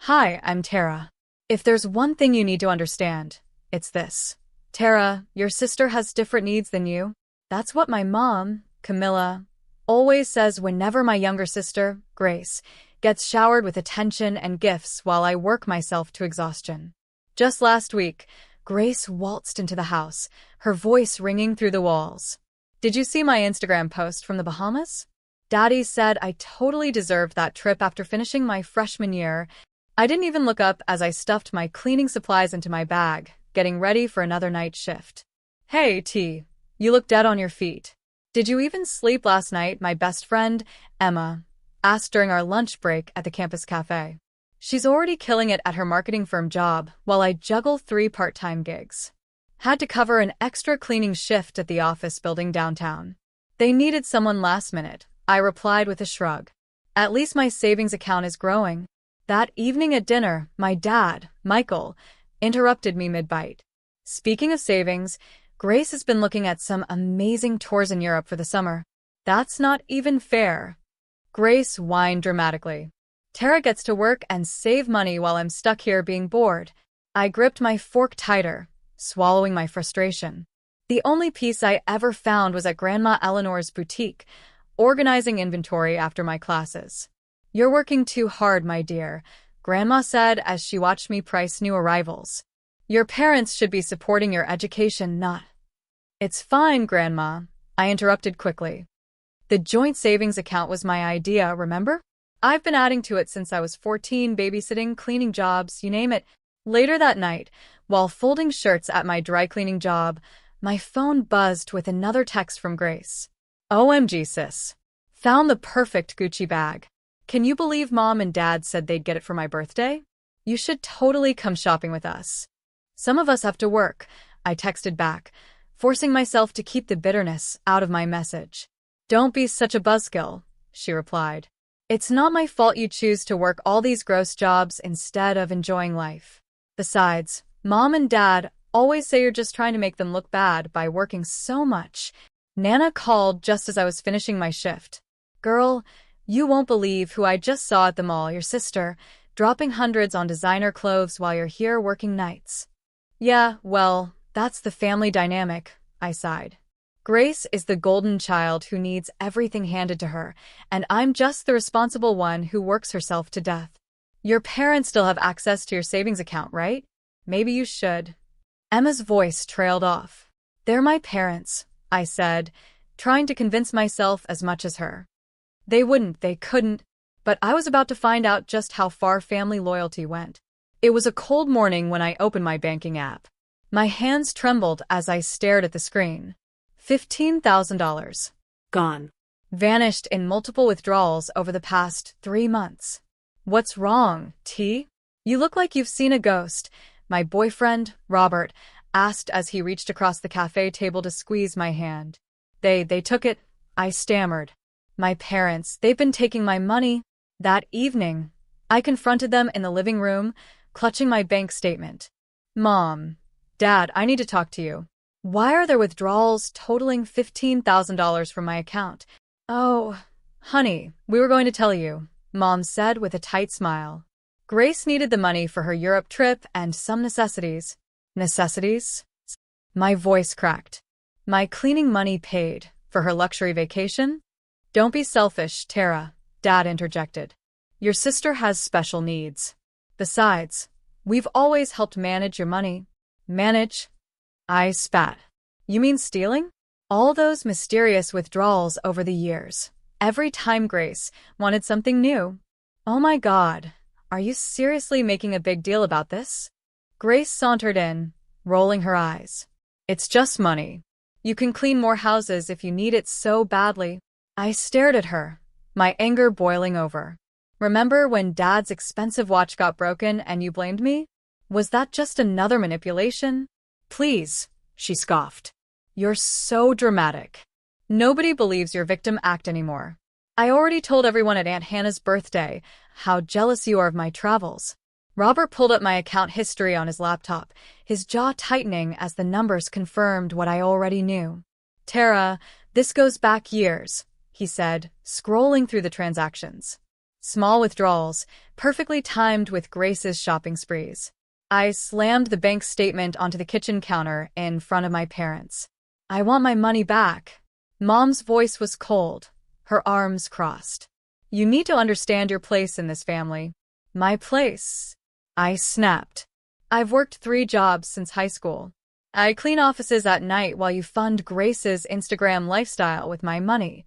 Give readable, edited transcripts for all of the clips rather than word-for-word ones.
Hi, I'm Tara. If there's one thing you need to understand, it's this. Tara, your sister has different needs than you. That's what my mom, Camilla, always says whenever my younger sister, Grace, gets showered with attention and gifts while I work myself to exhaustion. Just last week, Grace waltzed into the house, her voice ringing through the walls. Did you see my Instagram post from the Bahamas? Daddy said I totally deserved that trip after finishing my freshman year. I didn't even look up as I stuffed my cleaning supplies into my bag, getting ready for another night shift. Hey, T, you look dead on your feet. Did you even sleep last night? My best friend, Emma, asked during our lunch break at the campus cafe. She's already killing it at her marketing firm job while I juggle 3 part-time gigs. Had to cover an extra cleaning shift at the office building downtown. They needed someone last minute, I replied with a shrug. At least my savings account is growing. That evening at dinner, my dad, Michael, interrupted me mid-bite. Speaking of savings, Grace has been looking at some amazing tours in Europe for the summer. That's not even fair. Grace whined dramatically. Tara gets to work and save money while I'm stuck here being bored. I gripped my fork tighter, swallowing my frustration. The only peace I ever found was at Grandma Eleanor's boutique, organizing inventory after my classes. You're working too hard, my dear, Grandma said as she watched me price new arrivals. Your parents should be supporting your education, not. It's fine, Grandma, I interrupted quickly. The joint savings account was my idea, remember? I've been adding to it since I was 14, babysitting, cleaning jobs, you name it. Later that night, while folding shirts at my dry cleaning job, my phone buzzed with another text from Grace. OMG, sis. Found the perfect Gucci bag. Can you believe Mom and Dad said they'd get it for my birthday? You should totally come shopping with us. Some of us have to work, I texted back, forcing myself to keep the bitterness out of my message. Don't be such a buzzkill, she replied. It's not my fault you choose to work all these gross jobs instead of enjoying life. Besides, Mom and Dad always say you're just trying to make them look bad by working so much. Nana called just as I was finishing my shift. Girl, you won't believe who I just saw at the mall, your sister, dropping hundreds on designer clothes while you're here working nights. Yeah, well, that's the family dynamic, I sighed. Grace is the golden child who needs everything handed to her, and I'm just the responsible one who works herself to death. Your parents still have access to your savings account, right? Maybe you should. Emma's voice trailed off. They're my parents, I said, trying to convince myself as much as her. They wouldn't, they couldn't, but I was about to find out just how far family loyalty went. It was a cold morning when I opened my banking app. My hands trembled as I stared at the screen. $15,000. Gone. Vanished in multiple withdrawals over the past 3 months. What's wrong, T? You look like you've seen a ghost, my boyfriend, Robert, asked as he reached across the cafe table to squeeze my hand. They took it, I stammered. My parents, they've been taking my money. That evening, I confronted them in the living room, clutching my bank statement. Mom, Dad, I need to talk to you. Why are there withdrawals totaling $15,000 from my account? Oh, honey, we were going to tell you, Mom said with a tight smile. Grace needed the money for her Europe trip and some necessities. Necessities? My voice cracked. My cleaning money paid for her luxury vacation? Don't be selfish, Tara, Dad interjected. Your sister has special needs. Besides, we've always helped manage your money. Manage? I spat. You mean stealing? All those mysterious withdrawals over the years. Every time Grace wanted something new. Oh my God, are you seriously making a big deal about this? Grace sauntered in, rolling her eyes. It's just money. You can clean more houses if you need it so badly. I stared at her, my anger boiling over. Remember when Dad's expensive watch got broken and you blamed me? Was that just another manipulation? Please, she scoffed. You're so dramatic. Nobody believes your victim act anymore. I already told everyone at Aunt Hannah's birthday how jealous you are of my travels. Robert pulled up my account history on his laptop, his jaw tightening as the numbers confirmed what I already knew. Tara, this goes back years, he said, scrolling through the transactions. Small withdrawals, perfectly timed with Grace's shopping sprees. I slammed the bank statement onto the kitchen counter in front of my parents. I want my money back. Mom's voice was cold, her arms crossed. You need to understand your place in this family. My place? I snapped. I've worked 3 jobs since high school. I clean offices at night while you fund Grace's Instagram lifestyle with my money.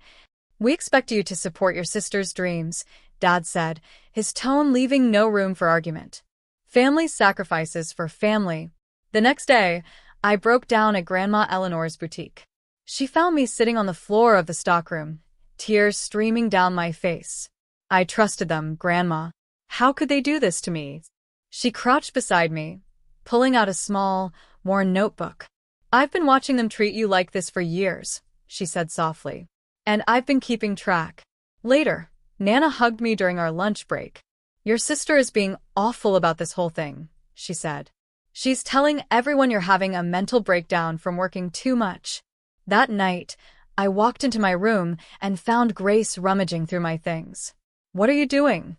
We expect you to support your sister's dreams, Dad said, his tone leaving no room for argument. Family sacrifices for family. The next day, I broke down at Grandma Eleanor's boutique. She found me sitting on the floor of the stockroom, tears streaming down my face. I trusted them, Grandma. How could they do this to me? She crouched beside me, pulling out a small, worn notebook. I've been watching them treat you like this for years, she said softly. And I've been keeping track. Later, Nana hugged me during our lunch break. Your sister is being awful about this whole thing, she said. She's telling everyone you're having a mental breakdown from working too much. That night, I walked into my room and found Grace rummaging through my things. What are you doing?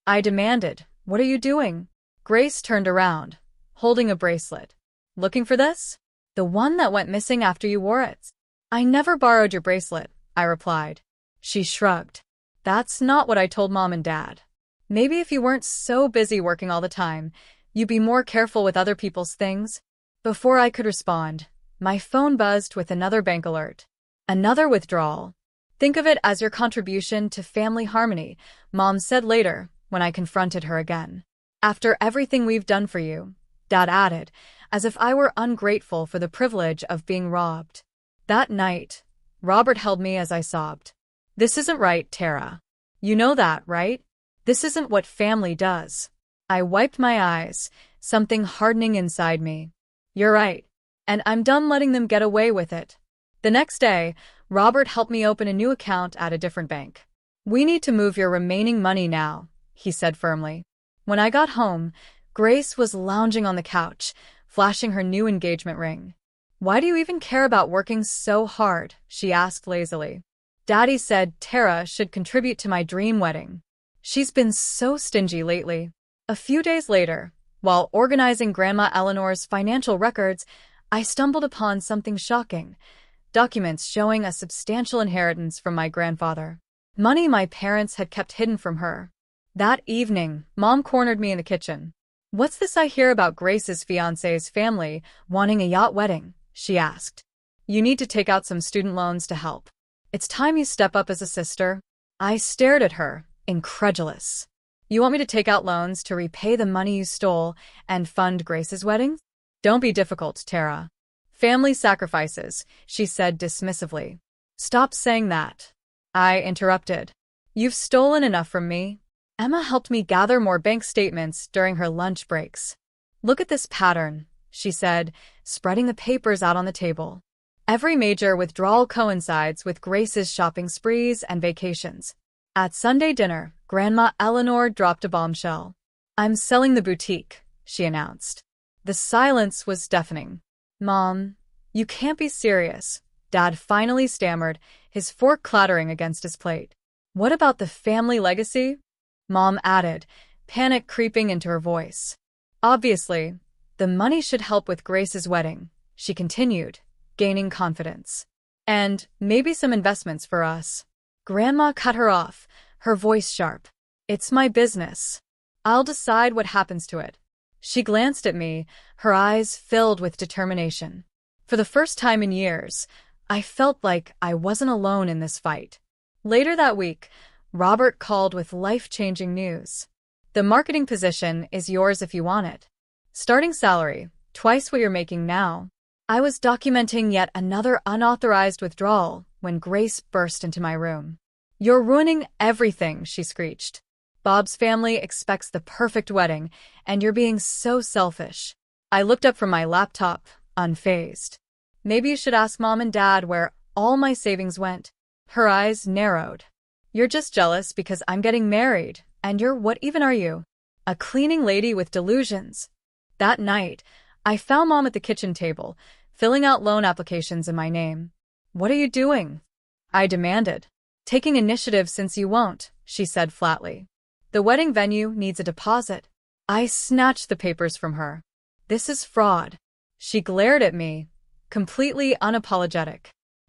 I demanded. What are you doing? Grace turned around, holding a bracelet. Looking for this? The one that went missing after you wore it. I never borrowed your bracelet, I replied. She shrugged. That's not what I told Mom and Dad. Maybe if you weren't so busy working all the time, you'd be more careful with other people's things. Before I could respond, my phone buzzed with another bank alert. Another withdrawal. Think of it as your contribution to family harmony, Mom said later when I confronted her again. After everything we've done for you, Dad added, as if I were ungrateful for the privilege of being robbed. That night, Robert held me as I sobbed. This isn't right, Tara. You know that, right? This isn't what family does. I wiped my eyes, something hardening inside me. You're right. And I'm done letting them get away with it. The next day, Robert helped me open a new account at a different bank. We need to move your remaining money now, he said firmly. When I got home, Grace was lounging on the couch, flashing her new engagement ring. Why do you even care about working so hard? She asked lazily. Daddy said Tara should contribute to my dream wedding. She's been so stingy lately. A few days later, while organizing Grandma Eleanor's financial records, I stumbled upon something shocking. Documents showing a substantial inheritance from my grandfather. Money my parents had kept hidden from her. That evening, Mom cornered me in the kitchen. What's this I hear about Grace's fiancé's family wanting a yacht wedding? She asked. You need to take out some student loans to help. It's time you step up as a sister. I stared at her, incredulous. You want me to take out loans to repay the money you stole and fund Grace's wedding? Don't be difficult, Tara. Family sacrifices, she said dismissively. Stop saying that. I interrupted. You've stolen enough from me. Emma helped me gather more bank statements during her lunch breaks. Look at this pattern, she said, spreading the papers out on the table. Every major withdrawal coincides with Grace's shopping sprees and vacations. At Sunday dinner, Grandma Eleanor dropped a bombshell. I'm selling the boutique, she announced. The silence was deafening. Mom, you can't be serious, Dad finally stammered, his fork clattering against his plate. What about the family legacy? Mom added, panic creeping into her voice. Obviously, the money should help with Grace's wedding, she continued, gaining confidence. And maybe some investments for us. Grandma cut her off, her voice sharp. It's my business. I'll decide what happens to it. She glanced at me, her eyes filled with determination. For the first time in years, I felt like I wasn't alone in this fight. Later that week, Robert called with life-changing news. The marketing position is yours if you want it. Starting salary, twice what you're making now. I was documenting yet another unauthorized withdrawal when Grace burst into my room. You're ruining everything, she screeched. Bob's family expects the perfect wedding, and you're being so selfish. I looked up from my laptop, unfazed. Maybe you should ask Mom and Dad where all my savings went. Her eyes narrowed. You're just jealous because I'm getting married, and you're what even are you? A cleaning lady with delusions. That night, I found Mom at the kitchen table, filling out loan applications in my name. What are you doing? I demanded. Taking initiative since you won't, she said flatly. The wedding venue needs a deposit. I snatched the papers from her. This is fraud. She glared at me, completely unapologetic.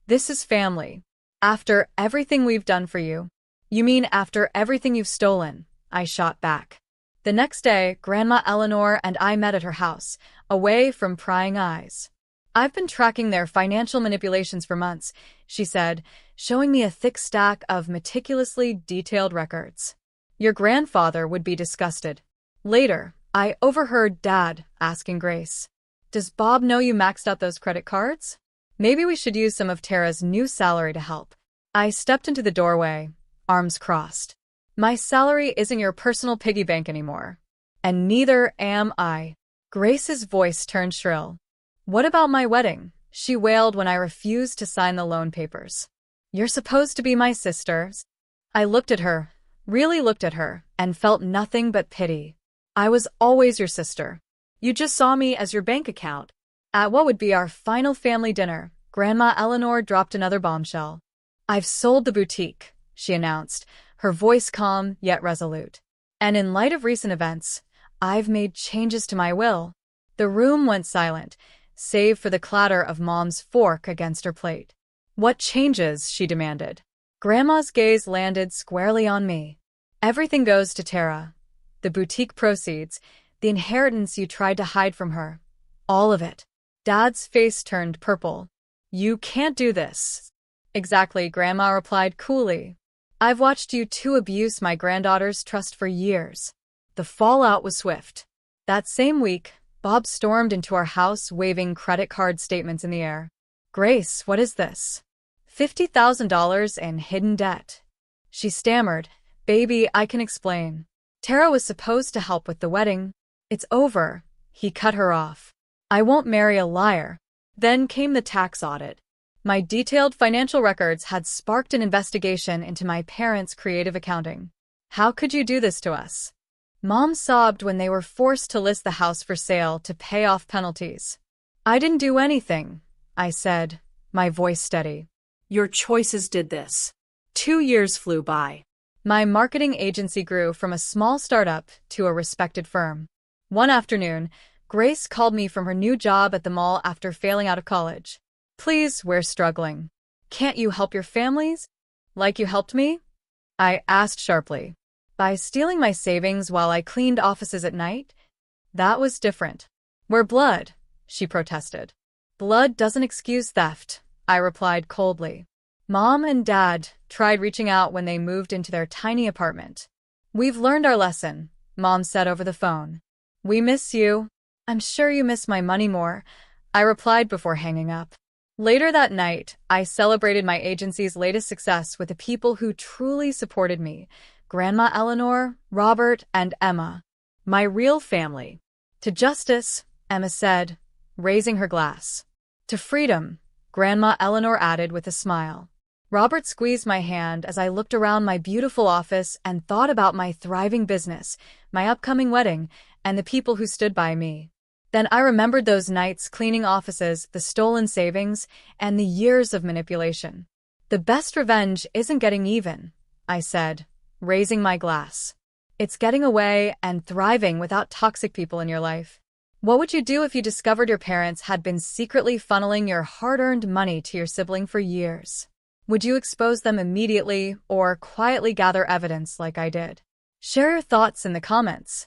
This is family. After everything we've done for you. You mean after everything you've stolen? I shot back. The next day, Grandma Eleanor and I met at her house, away from prying eyes. I've been tracking their financial manipulations for months, she said, showing me a thick stack of meticulously detailed records. Your grandfather would be disgusted. Later, I overheard Dad asking Grace, "Does Bob know you maxed out those credit cards? Maybe we should use some of Tara's new salary to help." I stepped into the doorway, arms crossed. My salary isn't your personal piggy bank anymore. And neither am I. Grace's voice turned shrill. What about my wedding? She wailed when I refused to sign the loan papers. You're supposed to be my sister. I looked at her, really looked at her, and felt nothing but pity. I was always your sister. You just saw me as your bank account. At what would be our final family dinner, Grandma Eleanor dropped another bombshell. I've sold the boutique, she announced, her voice calm yet resolute. And in light of recent events, I've made changes to my will. The room went silent, save for the clatter of Mom's fork against her plate. What changes? She demanded. Grandma's gaze landed squarely on me. Everything goes to Tara. The boutique proceeds, the inheritance you tried to hide from her. All of it. Dad's face turned purple. You can't do this. Exactly, Grandma replied coolly. I've watched you two abuse my granddaughter's trust for years. The fallout was swift. That same week, Bob stormed into our house waving credit card statements in the air. Grace, what is this? $50,000 in hidden debt. She stammered. Baby, I can explain. Tara was supposed to help with the wedding. It's over. He cut her off. I won't marry a liar. Then came the tax audit. My detailed financial records had sparked an investigation into my parents' creative accounting. How could you do this to us? Mom sobbed when they were forced to list the house for sale to pay off penalties. I didn't do anything, I said, my voice steady. Your choices did this. 2 years flew by. My marketing agency grew from a small startup to a respected firm. One afternoon, Grace called me from her new job at the mall after failing out of college. Please, we're struggling. Can't you help your families? Like you helped me? I asked sharply. By stealing my savings while I cleaned offices at night? That was different. We're blood, she protested. Blood doesn't excuse theft, I replied coldly. Mom and Dad tried reaching out when they moved into their tiny apartment. We've learned our lesson, Mom said over the phone. We miss you. I'm sure you miss my money more, I replied before hanging up. Later that night, I celebrated my agency's latest success with the people who truly supported me, Grandma Eleanor, Robert, and Emma. My real family. To justice, Emma said, raising her glass. To freedom, Grandma Eleanor added with a smile. Robert squeezed my hand as I looked around my beautiful office and thought about my thriving business, my upcoming wedding, and the people who stood by me. Then I remembered those nights cleaning offices, the stolen savings, and the years of manipulation. The best revenge isn't getting even, I said, raising my glass. It's getting away and thriving without toxic people in your life. What would you do if you discovered your parents had been secretly funneling your hard-earned money to your sibling for years? Would you expose them immediately or quietly gather evidence like I did? Share your thoughts in the comments.